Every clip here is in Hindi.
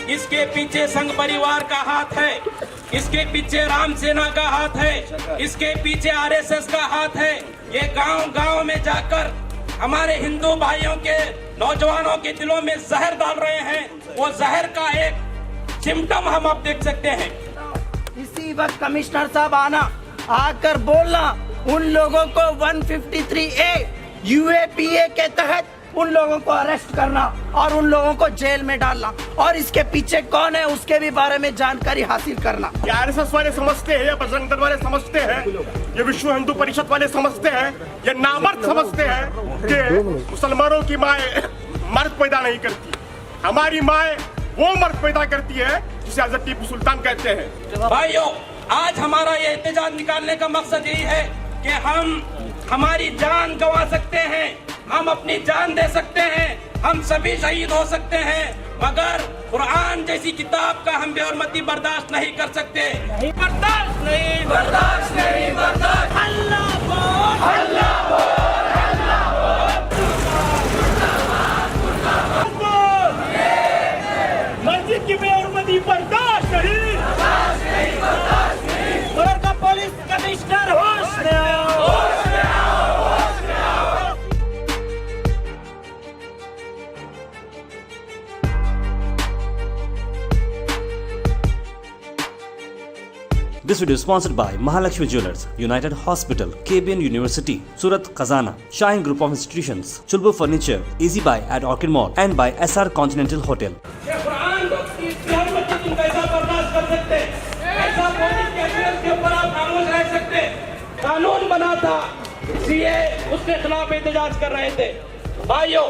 इसके पीछे संघ परिवार का हाथ है, इसके पीछे राम सेना का हाथ है, इसके पीछे आरएसएस का हाथ है। ये गांव-गांव में जाकर हमारे हिंदू भाइयों के नौजवानों के दिलों में जहर डाल रहे हैं। वो जहर का एक सिम्टम हम अब देख सकते हैं। इसी वक्त कमिश्नर साहब आकर बोलना, उन लोगों को 153A UAPA के तहत उन लोगों को अरेस्ट करना और उन लोगों को जेल में डालना, और इसके पीछे कौन है उसके भी बारे में जानकारी हासिल करना। ये आरएसएस वाले समझते हैं, या बजरंग दल वाले समझते हैं, ये विश्व हिंदू परिषद वाले समझते हैं, ये नामर्द समझते हैं कि मुसलमानों की माए मर्द पैदा नहीं करती। हमारी माए वो मर्द पैदा करती है जिसे हज़रत टीपू सुल्तान कहते हैं। भाइयों, आज हमारा ये एहतजाज निकालने का मकसद यही है कि हम हमारी जान गंवा सकते हैं, हम अपनी जान दे सकते हैं, हम सभी शहीद हो सकते हैं, मगर कुरान जैसी किताब का हम बेहरमती बर्दाश्त नहीं कर सकते। बर्दाश्त नहीं, बर्दाश्त नहीं, बर्दाश्त। अल्लाह बोल, अल्लाह बोल, अल्लाह बोल। मस्जिद की बेहरमती बर्दाश्त नहीं, बर्दाश्त नहीं। और का पुलिस कमिश्नर होश में आओ, होश में आओ, होश में आओ। This video is sponsored by Mahalakshmi Jewelers, United Hospital, KBN University, Surat Khazana, Shine Group of Institutions, Chulbur Furniture, Easy Buy at Orchid Mall, and by SR Continental Hotel. Quran की बेहरमती तुम कैसा बर्दाश्त कर सकते? ऐसा पुलिस के अफसर के ऊपर आप खामोश रह सकते? कानून बना था, सीए उसके खिलाफ एहतजाज कर रहे थे। भाइयों,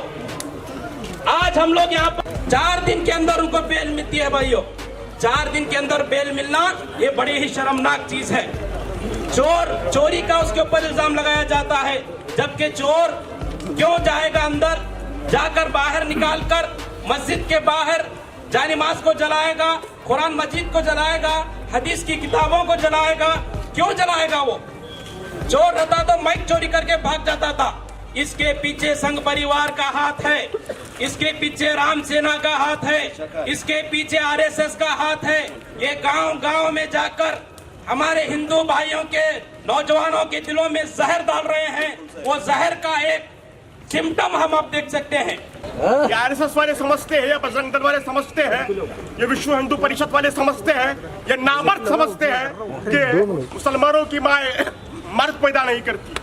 आज हम लोग यहाँ पर 4 दिन के अंदर उनको बेल मिलती है। भाइयों, 4 दिन के अंदर बेल मिलना ये बड़ी ही शर्मनाक चीज है। चोरी का उसके ऊपर इल्जाम लगाया जाता है, जबकि चोर क्यों जाएगा अंदर, जाकर बाहर निकालकर मस्जिद के बाहर जानिमाज को जलाएगा, कुरान मजीद को जलाएगा, हदीस की किताबों को जलाएगा। क्यों जलाएगा? वो चोर रहता तो माइक चोरी करके भाग जाता था। इसके पीछे संघ परिवार का हाथ है, इसके पीछे राम सेना का हाथ है, इसके पीछे आरएसएस का हाथ है। ये गांव-गांव में जाकर हमारे हिंदू भाइयों के नौजवानों के दिलों में जहर डाल रहे हैं। वो जहर का एक सिम्टम हम अब देख सकते हैं। ये आरएसएस वाले समझते हैं, या बजरंग दल वाले समझते हैं, ये विश्व हिंदू परिषद वाले समझते हैं, ये नामर्द समझते हैं कि मुसलमानों की माए मर्द पैदा नहीं करती।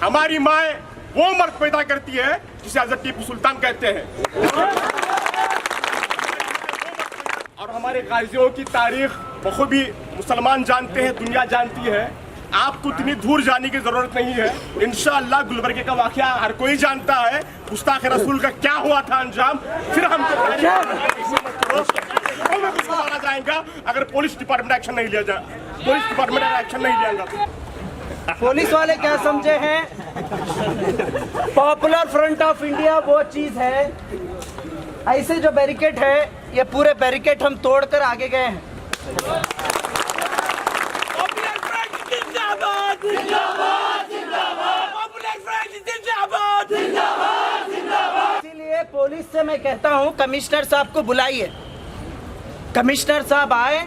हमारी माए वो मर्द पैदा करती है जिसे हज़रत टीपू सुल्तान कहते हैं। और हमारे गाजियों की तारीख बखूबी मुसलमान जानते हैं, दुनिया जानती है। आपको इतनी दूर जाने की जरूरत नहीं है। इंशाअल्लाह गुलबर्गे का वाकया हर कोई जानता है, गुस्ताख रसूल का क्या हुआ था अंजाम। फिर हमको मारा जाएगा अगर पुलिस डिपार्टमेंट एक्शन नहीं लिया जाए, पुलिस डिपार्टमेंट एक्शन नहीं लिया। पुलिस वाले क्या समझे हैं, पॉपुलर फ्रंट ऑफ इंडिया वो चीज है। ऐसे जो बैरिकेड है, ये पूरे बैरिकेड हम तोड़कर आगे गए हैं। इसीलिए पुलिस से मैं कहता हूँ, कमिश्नर साहब को बुलाइए। कमिश्नर साहब आए,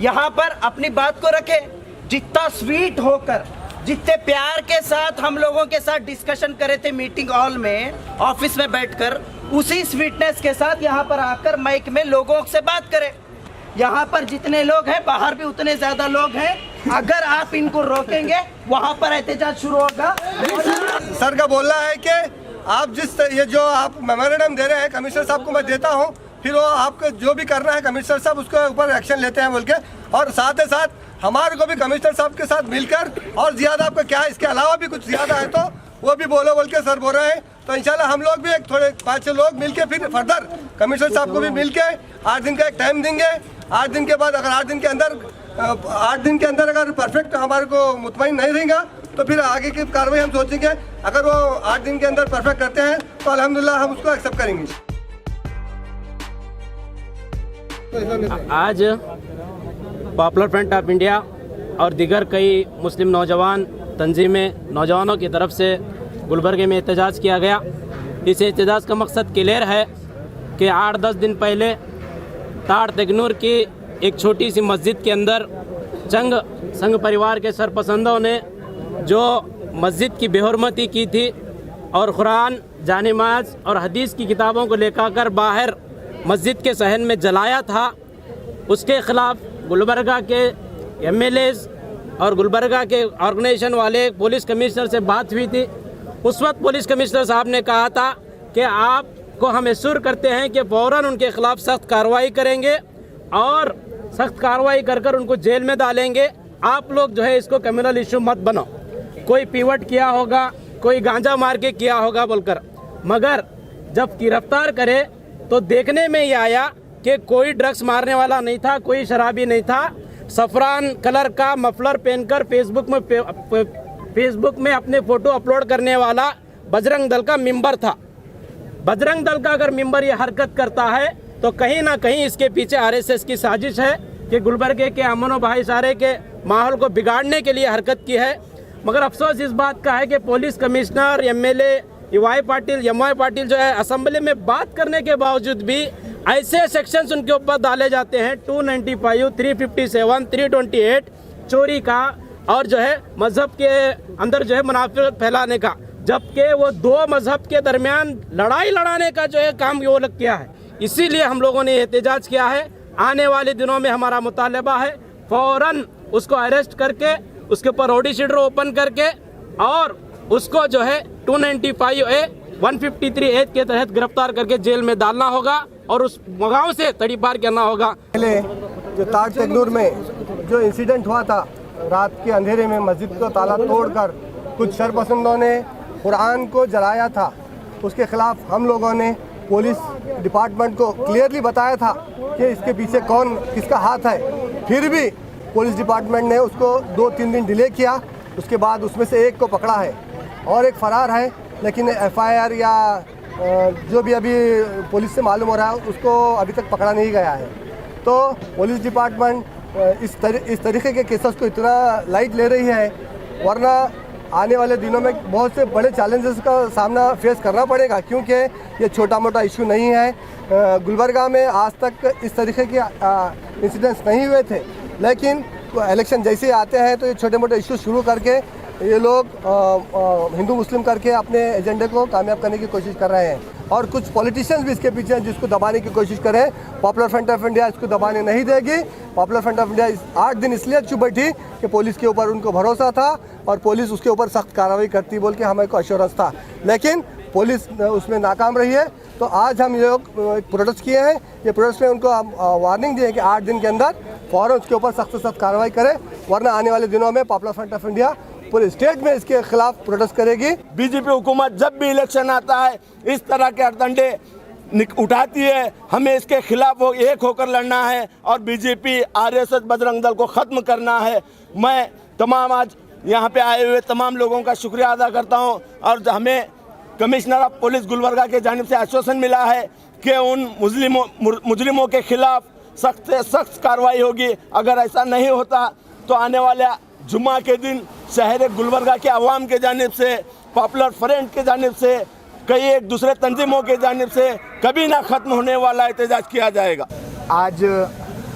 यहाँ पर अपनी बात को रखे, जितना स्वीट होकर, जितने प्यार के साथ हम लोगों के साथ डिस्कशन करे थे मीटिंग हॉल में, ऑफिस में बैठकर, उसी स्वीटनेस के साथ यहाँ पर आकर माइक में लोगों से बात करें। यहाँ पर जितने लोग हैं, बाहर भी उतने ज्यादा लोग हैं। अगर आप इनको रोकेंगे, वहाँ पर एहतजाज शुरू होगा। सर का बोलना है कि आप ये जो आप मेमोरेंडम दे रहे हैं, कमिश्नर साहब को मैं देता हूँ, फिर वो आपको जो भी करना है कमिश्नर साहब उसके ऊपर एक्शन लेते हैं बोल के, और साथ ही साथ हमारे को भी कमिश्नर साहब के साथ मिलकर, और ज्यादा आपका क्या इसके अलावा भी कुछ ज्यादा है तो वो भी बोलो बोल के सर बोल रहे हैं। तो इंशाल्लाह हम लोग भी एक थोड़े 5-6 लोग मिलके फिर फर्दर कमिश्नर साहब को भी मिलके 8 दिन का एक टाइम देंगे। 8 दिन के बाद अगर 8 दिन के अंदर अगर परफेक्ट हमारे को मुतमईन नहीं रहेगा तो फिर आगे की कार्रवाई हम सोचेंगे। अगर वो 8 दिन के अंदर परफेक्ट करते हैं तो अल्हम्दुलिल्लाह हम उसको एक्सेप्ट करेंगे। आज पॉपुलर फ्रंट ऑफ इंडिया और दीगर कई मुस्लिम नौजवान तंजीमें, नौजवानों की तरफ से गुलबर्गे में एहतजाज किया गया। इस एहतजाज का मकसद क्लियर है कि 8-10 दिन पहले ताड़ तेगनूर की एक छोटी सी मस्जिद के अंदर संघ परिवार के सरपसंदों ने जो मस्जिद की बेहरमती की थी और कुरान, जानिमाज और हदीस की किताबों को लेकर बाहर मस्जिद के सहन में जलाया था, उसके ख़िलाफ़ गुलबर्गा के एमएलएज और गुलबर्गा के ऑर्गेनाइजेशन वाले पुलिस कमिश्नर से बात हुई थी। उस वक्त पुलिस कमिश्नर साहब ने कहा था कि आपको हम एश्योर करते हैं कि फ़ौरन उनके ख़िलाफ़ सख्त कार्रवाई करेंगे और सख्त कार्रवाई कर उनको जेल में डालेंगे। आप लोग जो है इसको क्रिमिनल इशू मत बनाओ। कोई पीवट किया होगा, कोई गांजा मार के किया होगा बोलकर, मगर जब गिरफ्तार करे तो देखने में ये आया कि कोई ड्रग्स मारने वाला नहीं था, कोई शराबी नहीं था। सफरान कलर का मफलर पहनकर फेसबुक में अपने फ़ोटो अपलोड करने वाला बजरंग दल का मेंबर था। बजरंग दल का अगर मेंबर ये हरकत करता है तो कहीं ना कहीं इसके पीछे आरएसएस की साजिश है कि गुलबर्गे के अमन व भाईचारे के माहौल को बिगाड़ने के लिए हरकत की है। मगर अफसोस इस बात का है कि police commissioner, MLA MY Patil जो है असेंबली में बात करने के बावजूद भी ऐसे सेक्शंस उनके ऊपर डाले जाते हैं 295, 357, 328 चोरी का और जो है मजहब के अंदर जो है मुनाफिकत फैलाने का, जबकि वो दो मजहब के दरमियान लड़ाई लड़ाने का जो है काम वो लोग किया है। इसीलिए हम लोगों ने एहतजाज किया है। आने वाले दिनों में हमारा मुतालबा है फ़ौरन उसको अरेस्ट करके उसके ऊपर रोडी शीटर ओपन करके और उसको जो है 295A 153A के तहत गिरफ्तार करके जेल में डालना होगा और उस गाँव से तड़ी पार करना होगा। पहले जो ताड़ तेगनूर में जो इंसिडेंट हुआ था, रात के अंधेरे में मस्जिद को ताला तोड़कर कुछ शरपसंदों ने कुरान को जलाया था, उसके खिलाफ हम लोगों ने पुलिस डिपार्टमेंट को क्लियरली बताया था कि इसके पीछे कौन किसका हाथ है। फिर भी पुलिस डिपार्टमेंट ने उसको 2-3 दिन डिले किया। उसके बाद उसमें से एक को पकड़ा है और एक फ़रार है, लेकिन एफआईआर या जो भी अभी पुलिस से मालूम हो रहा है उसको अभी तक पकड़ा नहीं गया है। तो पुलिस डिपार्टमेंट इस तरीके के केसेस को इतना लाइट ले रही है, वरना आने वाले दिनों में बहुत से बड़े चैलेंजेस का सामना फेस करना पड़ेगा, क्योंकि ये छोटा मोटा इशू नहीं है। गुलबर्गा में आज तक इस तरीके के इंसिडेंट्स नहीं हुए थे, लेकिन इलेक्शन जैसे आते हैं तो ये छोटे मोटे इशू शुरू करके ये लोग हिंदू मुस्लिम करके अपने एजेंडे को कामयाब करने की कोशिश कर रहे हैं। और कुछ पॉलिटिशियंस भी इसके पीछे हैं जिसको दबाने की कोशिश करें। पॉपुलर फ्रंट ऑफ इंडिया इसको दबाने नहीं देगी। पॉपुलर फ्रंट ऑफ इंडिया 8 दिन इसलिए चुप बैठी कि पुलिस के ऊपर उनको भरोसा था और पुलिस उसके ऊपर सख्त कार्रवाई करती बोल के हमें को एश्योरेंस था, लेकिन पुलिस उसमें नाकाम रही है। तो आज हम ये लोग प्रोटेस्ट किए हैं। ये प्रोटेस्ट में उनको वार्निंग दी है कि 8 दिन के अंदर फ़ौरन उसके ऊपर सख्त से सख्त कार्रवाई करें, वरना आने वाले दिनों में पॉपुलर फ्रंट ऑफ इंडिया पूरे स्टेट में इसके खिलाफ प्रोटेस्ट करेगी। बीजेपी हुकूमत जब भी इलेक्शन आता है इस तरह के हथकंडे उठाती है, हमें इसके खिलाफ एक होकर लड़ना है और बीजेपी आरएसएस बजरंग दल को ख़त्म करना है। मैं तमाम आज यहाँ पे आए हुए तमाम लोगों का शुक्रिया अदा करता हूँ और हमें कमिश्नर ऑफ पुलिस गुलबर्गा के जानिब से आश्वासन मिला है कि उन मुजरिमों के खिलाफ सख्त से सख्त कार्रवाई होगी। अगर ऐसा नहीं होता तो आने वाले जुम्मा के दिन शहर गुलबर्गा के अवाम के जानिब से, पॉपुलर फ्रंट के जानिब से, कई एक दूसरे तंजीमों के जानिब से कभी ना ख़त्म होने वाला एहतजाज किया जाएगा। आज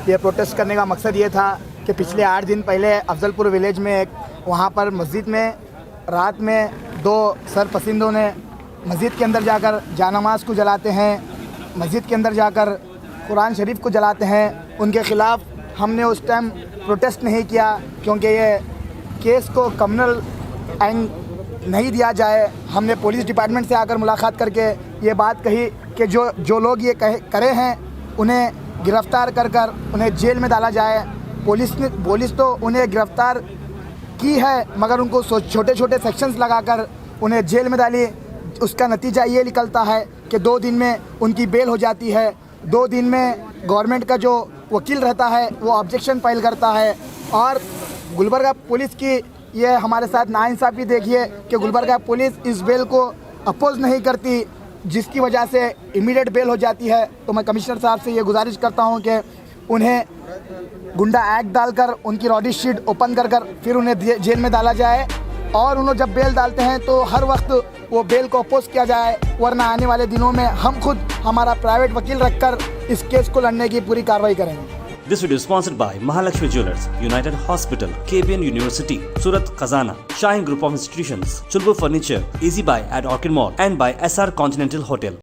ये प्रोटेस्ट करने का मकसद ये था कि पिछले 8 दिन पहले अफजलपुर विलेज में वहाँ पर मस्जिद में रात में 2 सरपसंदों ने मस्जिद के अंदर जाकर जानमाज को जलाते हैं, मस्जिद के अंदर जाकर कुरान शरीफ को जलाते हैं। उनके ख़िलाफ़ हमने उस टाइम प्रोटेस्ट नहीं किया क्योंकि ये केस को कम्युनल एंड नहीं दिया जाए। हमने पुलिस डिपार्टमेंट से आकर मुलाकात करके ये बात कही कि जो लोग ये करे हैं उन्हें गिरफ़्तार कर उन्हें जेल में डाला जाए। पुलिस तो उन्हें गिरफ़्तार की है मगर उनको छोटे छोटे सेक्शंस लगाकर उन्हें जेल में डाली। उसका नतीजा ये निकलता है कि 2 दिन में उनकी बेल हो जाती है। 2 दिन में गवर्नमेंट का जो वकील रहता है वो ऑब्जेक्शन फाइल करता है। और गुलबर्गा पुलिस की ये हमारे साथ नाइंसाफ़ी देखिए कि गुलबर्गा पुलिस इस बेल को अपोज नहीं करती, जिसकी वजह से इमीडिएट बेल हो जाती है। तो मैं कमिश्नर साहब से ये गुजारिश करता हूँ कि उन्हें गुंडा एक्ट डालकर उनकी रॉडी शीट ओपन कर फिर उन्हें जेल में डाला जाए और उन्हें जब बेल डालते हैं तो हर वक्त वो बेल को अपोज किया जाए, वरना आने वाले दिनों में हम खुद हमारा प्राइवेट वकील रखकर इस केस को लड़ने की पूरी कार्रवाई करेंगे। This video is sponsored by Mahalakshmi Jewelers, United Hospital, KBN University, Surat Khazana, Shine Group of Institutions, Chulbur Furniture, Easy Buy at Orchid Mall, and by SR Continental Hotel.